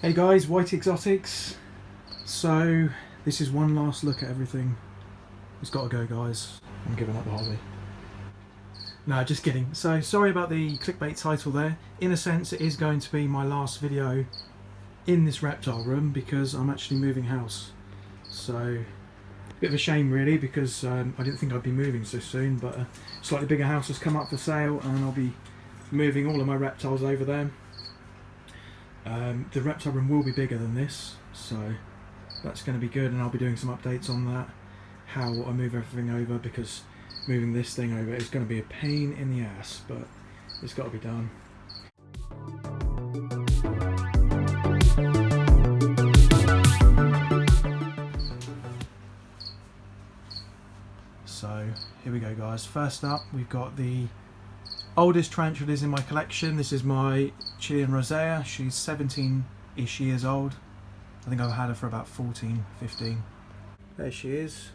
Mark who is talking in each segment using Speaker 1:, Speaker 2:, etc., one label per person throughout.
Speaker 1: Hey guys, Whitey Exotics. So this is one last look at everything. It's got to go, guys. I'm giving up the hobby. No, just kidding. So sorry about the clickbait title there. In a sense, it is going to be my last video in this reptile room because I'm actually moving house. So a bit of a shame really, because I didn't think I'd be moving so soon, but a slightly bigger house has come up for sale and I'll be moving all of my reptiles over there. The reptile room will be bigger than this, so that's going to be good, and I'll be doing some updates on that, how I move everything over, because moving this thing over is going to be a pain in the ass, but it's got to be done. So here we go, guys. First up, we've got the oldest tarantulas in my collection. This is my Chilean rosea. She's 17-ish years old. I think I've had her for about 14, 15. There she is.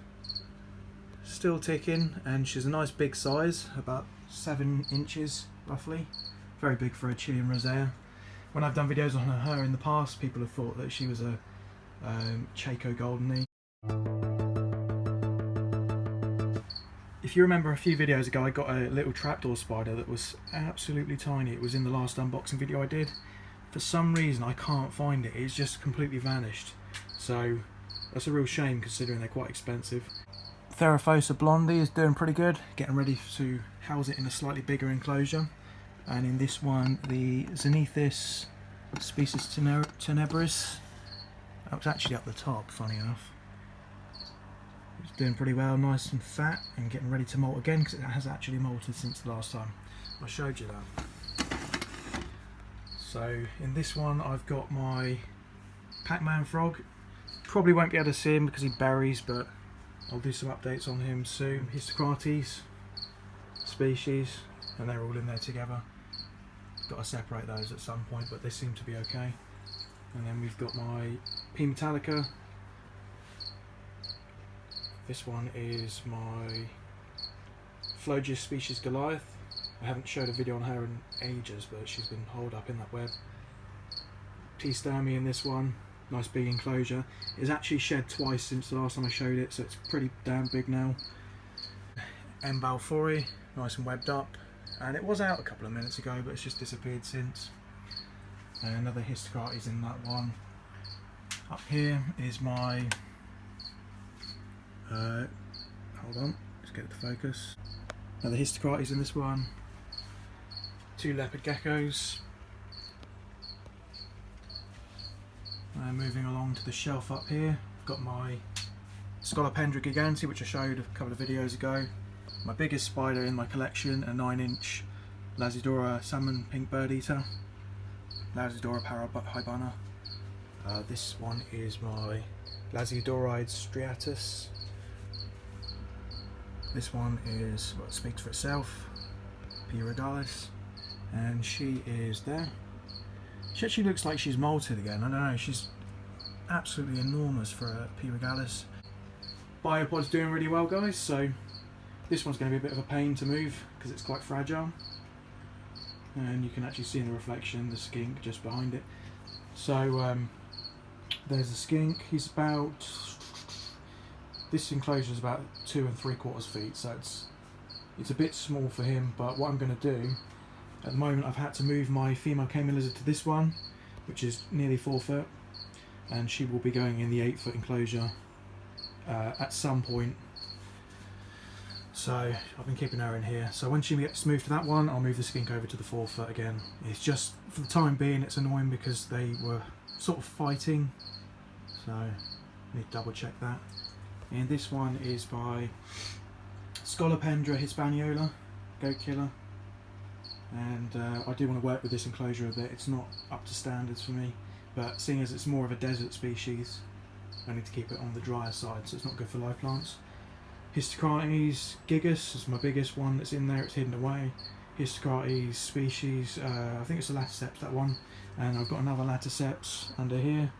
Speaker 1: Still ticking, and she's a nice big size, about 7 inches roughly. Very big for a Chilean rosea. When I've done videos on her in the past, people have thought that she was a Chaco Goldenie. If you remember a few videos ago, I got a little trapdoor spider that was absolutely tiny. It was in the last unboxing video I did. For some reason I can't find it. It's just completely vanished. So that's a real shame considering they're quite expensive. Theraphosa blondie is doing pretty good. Getting ready to house it in a slightly bigger enclosure. And in this one, the Zenithus species tenebris. That was actually up the top, funny enough. It's doing pretty well, nice and fat, and getting ready to molt again because it has actually molted since the last time I showed you that. So in this one I've got my Pac-Man frog. Probably won't be able to see him because he buries, but I'll do some updates on him soon. Histocrates species, and they're all in there together. Got to separate those at some point, but they seem to be okay. And then we've got my P. metallica. This one is my Phlogius species Goliath. I haven't showed a video on her in ages, but she's been holed up in that web. T. sturmey in this one, nice big enclosure. It's actually shed twice since the last time I showed it, so it's pretty damn big now. M. balfouri, nice and webbed up. And it was out a couple of minutes ago, but it's just disappeared since. And another Histocrates in that one. Up here is my hold on, let's get it to focus. Another Histocrates in this one. 2 leopard geckos. Moving along to the shelf up here, I've got my Scolopendra gigantea, which I showed a couple of videos ago. My biggest spider in my collection, a 9-inch Lazidora salmon pink bird eater. Lazidora parahybana. This one is my Lazidoride striatus. This one is, well, it speaks for itself, P. regalis, and she is there. She actually looks like she's molted again. I don't know, she's absolutely enormous for a P. regalis. Biopod's doing really well, guys, so this one's going to be a bit of a pain to move because it's quite fragile. And you can actually see in the reflection the skink just behind it. So there's the skink. He's about, this enclosure is about 2 3/4 feet, so it's a bit small for him. But what I'm going to do at the moment, I've had to move my female caiman lizard to this one, which is nearly 4 foot, and she will be going in the 8-foot enclosure at some point. So I've been keeping her in here. So when she gets moved to that one, I'll move the skink over to the 4 foot again. It's just, for the time being, it's annoying because they were sort of fighting. So I need to double check that. And this one is by Scolopendra hispaniola, goat killer. And I do want to work with this enclosure a bit. It's not up to standards for me, but seeing as it's more of a desert species, I need to keep it on the drier side, so it's not good for live plants. Histocrates gigas is my biggest one that's in there, it's hidden away. Histocrates species, I think it's a laticeps, that one. And I've got another laticeps under here.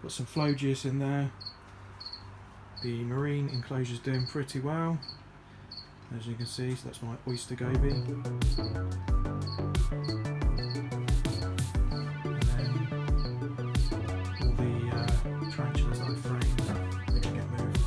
Speaker 1: Got some Phlogius in there. The marine enclosure is doing pretty well. as you can see. So that's my oyster goby. And then all the tarantulas that I framed, they're going to get moved.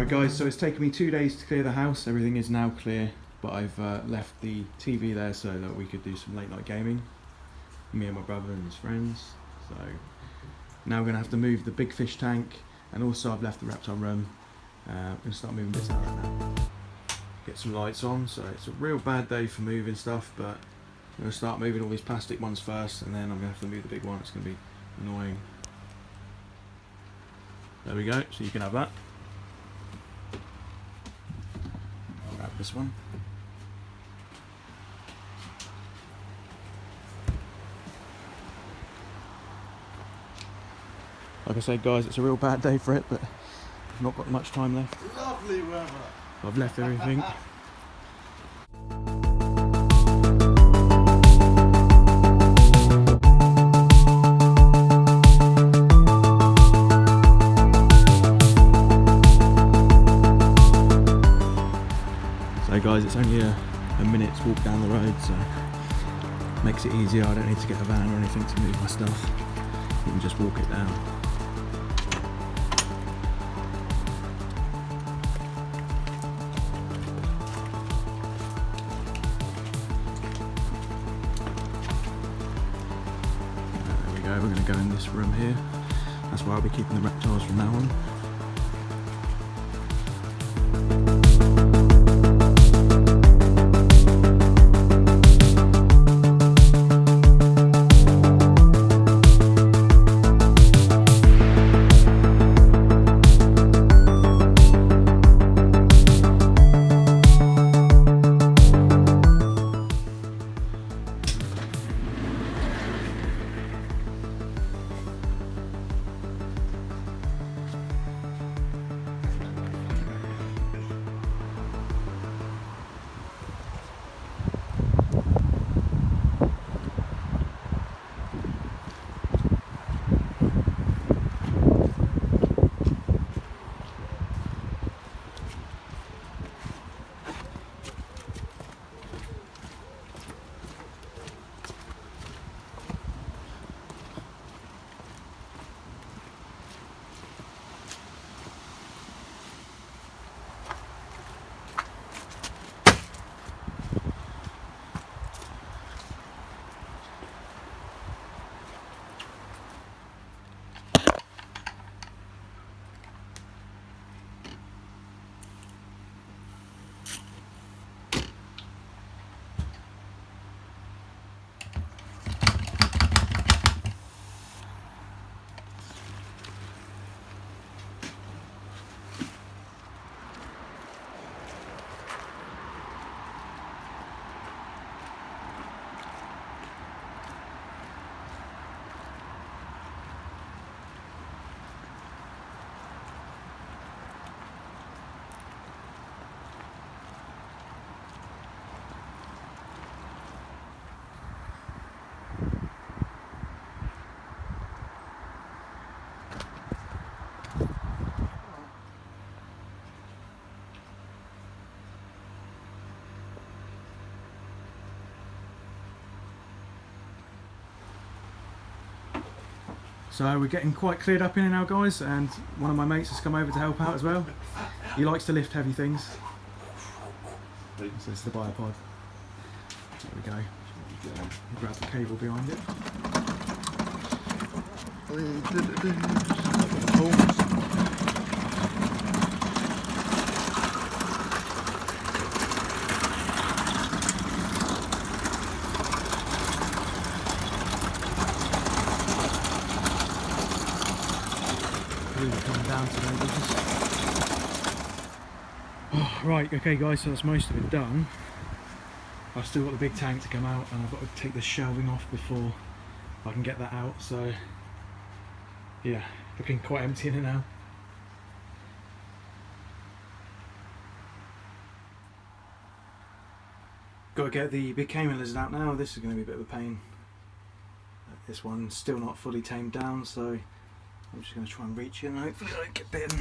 Speaker 1: Guys, so it's taken me 2 days to clear the house. Everything is now clear, but I've left the TV there so that we could do some late night gaming, me and my brother and his friends. So now we're going to have to move the big fish tank, and also I've left the reptile room. I'm going to start moving bits out right now, get some lights on. So it's a real bad day for moving stuff, but I'm going to start moving all these plastic ones first, and then I'm going to have to move the big one. It's going to be annoying. There we go, so you can have that. Grab this one. Like I said, guys, it's a real bad day for it, but I've not got much time left.
Speaker 2: Lovely weather.
Speaker 1: I've left everything. So guys, it's only a minute's walk down the road, so makes it easier. I don't need to get a van or anything to move my stuff. You can just walk it down. There we go, we're going to go in this room here. That's where I'll be keeping the reptiles from now on. So we're getting quite cleared up in here now, guys, and one of my mates has come over to help out as well. He likes to lift heavy things. So this is the biopod. There we go. Grab the cable behind it. Coming down today, oh, right, okay guys, so that's most of it done. I've still got the big tank to come out and I've got to take the shelving off before I can get that out, so yeah, looking quite empty in it now. Got to get the big caiman lizard out now. This is going to be a bit of a pain. This one's still not fully tamed down, so I'm just going to try and reach in and hopefully I don't get bitten.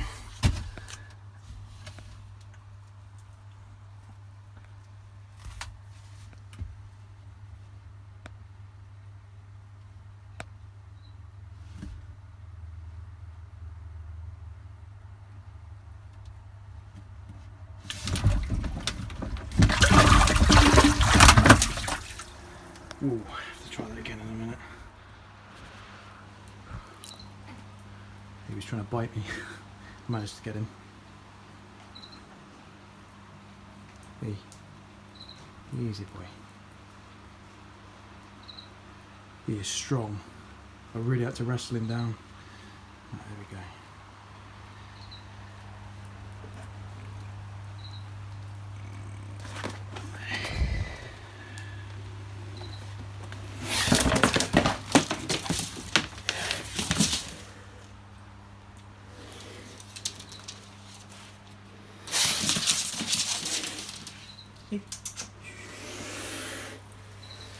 Speaker 1: Ooh, I have to try that again in a minute. He was trying to bite me. Managed to get him. Hey, easy boy. He is strong. I really had to wrestle him down. Right, there we go.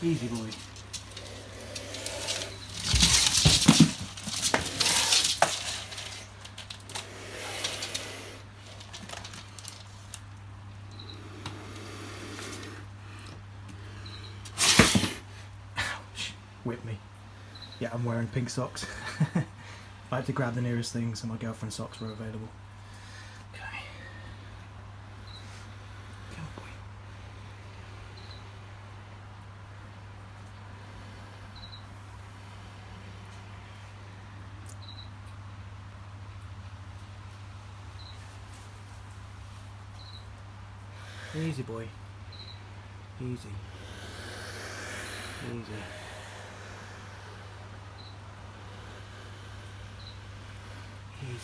Speaker 1: Easy boy. Ouch. Whipped me. Yeah, I'm wearing pink socks. I had to grab the nearest thing so my girlfriend's socks were available. Okay. Come on, boy. Easy boy. Easy. Easy. Easy.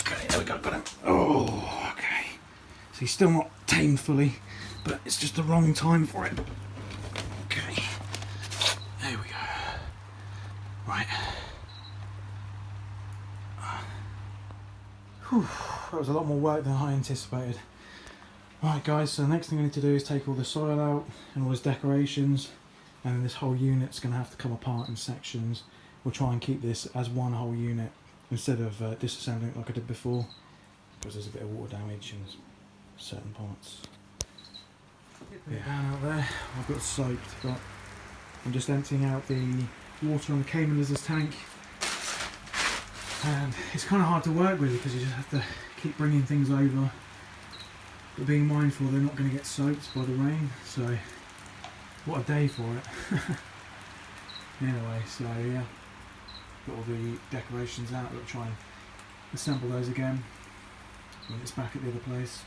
Speaker 1: Okay, there we go, got him. Oh, okay. So he's still not tamed fully, but it's just the wrong time for it. Okay, there we go. Right. Whew, that was a lot more work than I anticipated. Right guys, so the next thing I need to do is take all the soil out and all his decorations, and then this whole unit's going to have to come apart in sections. We'll try and keep this as one whole unit instead of disassembling it like I did before, because there's a bit of water damage in certain parts. Yeah, down out there, I've got soaked, but I'm just emptying out the water on the caiman lizard's tank. And it's kind of hard to work with because you just have to keep bringing things over, but being mindful they're not going to get soaked by the rain, so what a day for it. Anyway, so yeah, got all the decorations out. I'll try and assemble those again when it's back at the other place.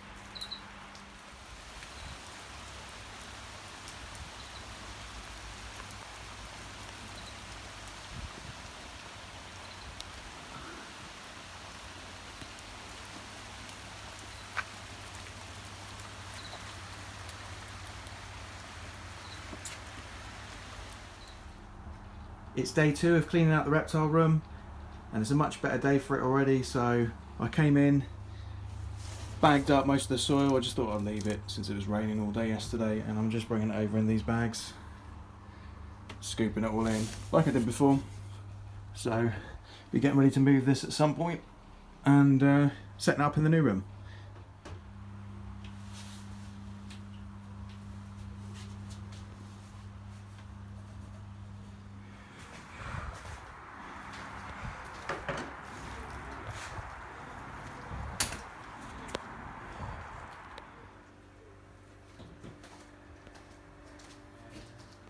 Speaker 1: It's day 2 of cleaning out the reptile room, and it's a much better day for it already. So I came in, bagged up most of the soil. I just thought I'd leave it since it was raining all day yesterday, and I'm just bringing it over in these bags, scooping it all in like I did before. So we're getting ready to move this at some point, and setting up in the new room.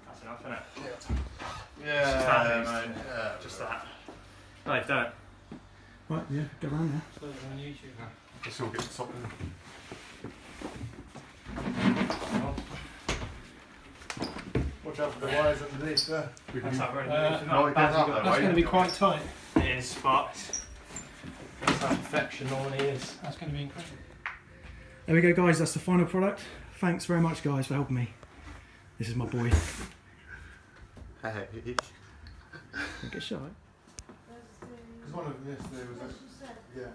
Speaker 2: That's enough, isn't it?
Speaker 3: Yeah,
Speaker 2: Just that,
Speaker 3: mate. Yeah,
Speaker 2: just that. No, you've done it.
Speaker 1: Right, yeah, go around there.
Speaker 3: This all gets top in. Watch out for the wires underneath there.
Speaker 2: That's not very
Speaker 3: that's
Speaker 2: going
Speaker 3: to be
Speaker 2: quite tight. It is, but that's how perfection normally is.
Speaker 4: That's going to be incredible.
Speaker 1: There we go, guys, that's the final product. Thanks very much, guys, for helping me. This is my boy.
Speaker 3: Hey.
Speaker 1: Don't get shy.
Speaker 3: Because one of them yesterday was yeah.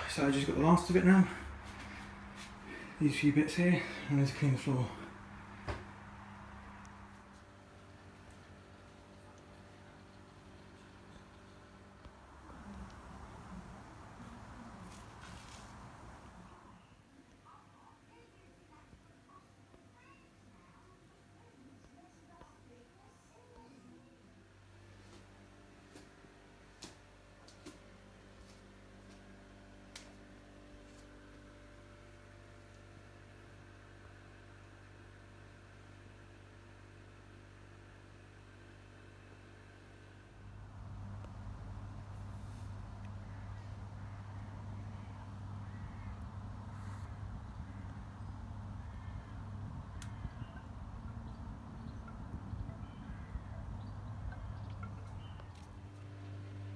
Speaker 1: So I just got the last of it now. These few bits here, and I need to clean the floor.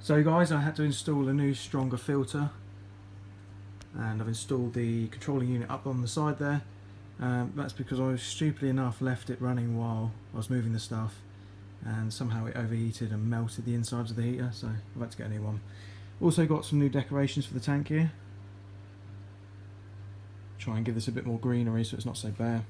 Speaker 1: So guys, I had to install a new stronger filter, and I've installed the controlling unit up on the side there. That's because I stupidly enough left it running while I was moving the stuff, and somehow it overheated and melted the insides of the heater, so I've had to get a new one. Also got some new decorations for the tank here. Try and give this a bit more greenery so it's not so bare.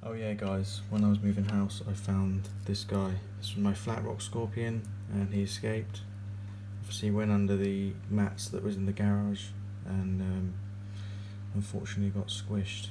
Speaker 1: Oh yeah guys, when I was moving house I found this guy. This was my flat rock scorpion and he escaped. obviously went under the mats that was in the garage and unfortunately got squished.